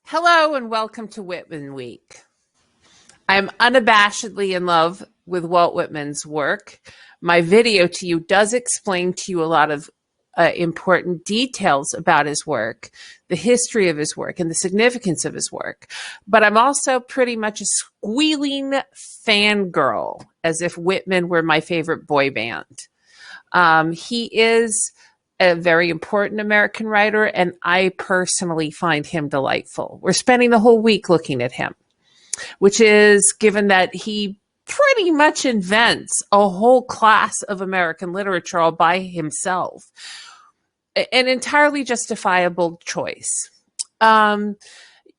Hello and welcome to Whitman Week. I'm unabashedly in love with Walt Whitman's work. My video to you does explain to you a lot of important details about his work, the history of his work, and the significance of his work. But I'm also pretty much a squealing fangirl, as if Whitman were my favorite boy band. He is a very important American writer, and I personally find him delightful. We're spending the whole week looking at him, which is given that he pretty much invents a whole class of American literature all by himself. An entirely justifiable choice.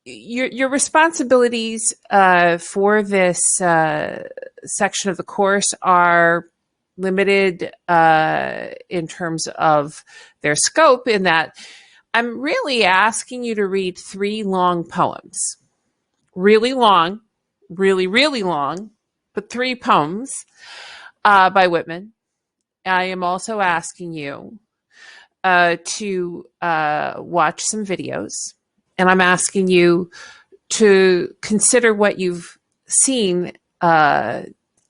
Your responsibilities for this section of the course are limited in terms of their scope, in that I'm really asking you to read 3 long poems. Really long, really long, but 3 poems by Whitman. I am also asking you to watch some videos, and I'm asking you to consider what you've seen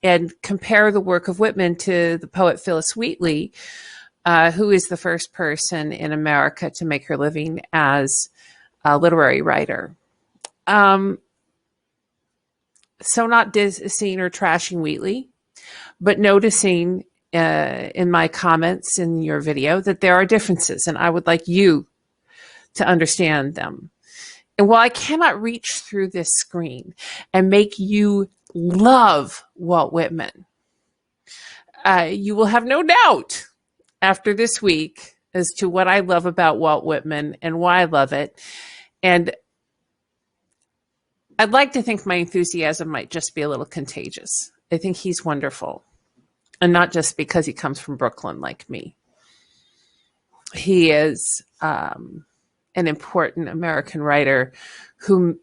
and compare the work of Whitman to the poet Phyllis Wheatley, who is the first person in America to make her living as a literary writer. So not dissing or trashing Wheatley, but noticing in my comments in your video that there are differences, and I would like you to understand them. And while I cannot reach through this screen and make you love Walt Whitman, you will have no doubt after this week as to what I love about Walt Whitman and why I love it. And I'd like to think my enthusiasm might just be a little contagious. I think he's wonderful. And not just because he comes from Brooklyn like me. He is an important American writer who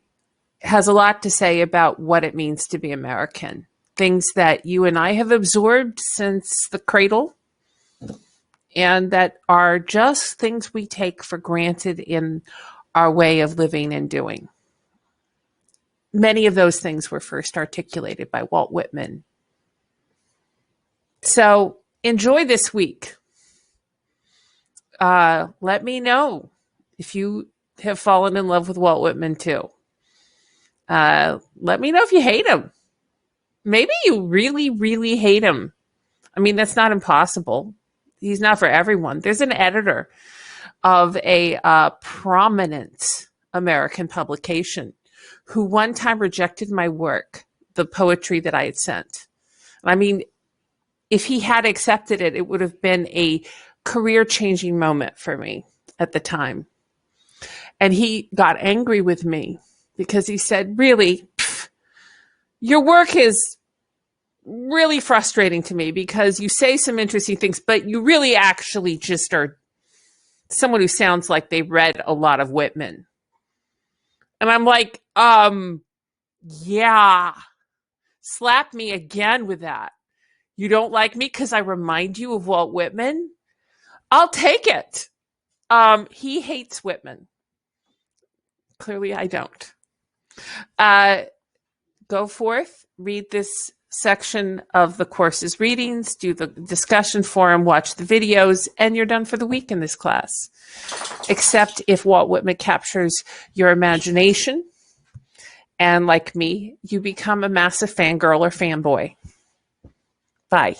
has a lot to say about what it means to be American. Things that you and I have absorbed since the cradle, and that are just things we take for granted in our way of living and doing. Many of those things were first articulated by Walt Whitman. So enjoy this week. Let me know if you have fallen in love with Walt Whitman too. Let me know if you hate him. Maybe you really hate him. I mean, that's not impossible. He's not for everyone. There's an editor of a prominent American publication who one time rejected my work, the poetry that I had sent. I mean, if he had accepted it, it would have been a career-changing moment for me at the time. And he got angry with me because he said, really, your work is really frustrating to me because you say some interesting things, but you really actually just are someone who sounds like they read a lot of Whitman. And I'm like, yeah, slap me again with that. You don't like me because I remind you of Walt Whitman? I'll take it. He hates Whitman. Clearly, I don't. Go forth, read this section of the course's readings, do the discussion forum, watch the videos, and you're done for the week in this class. Except if Walt Whitman captures your imagination, and like me, you become a massive fangirl or fanboy. Bye.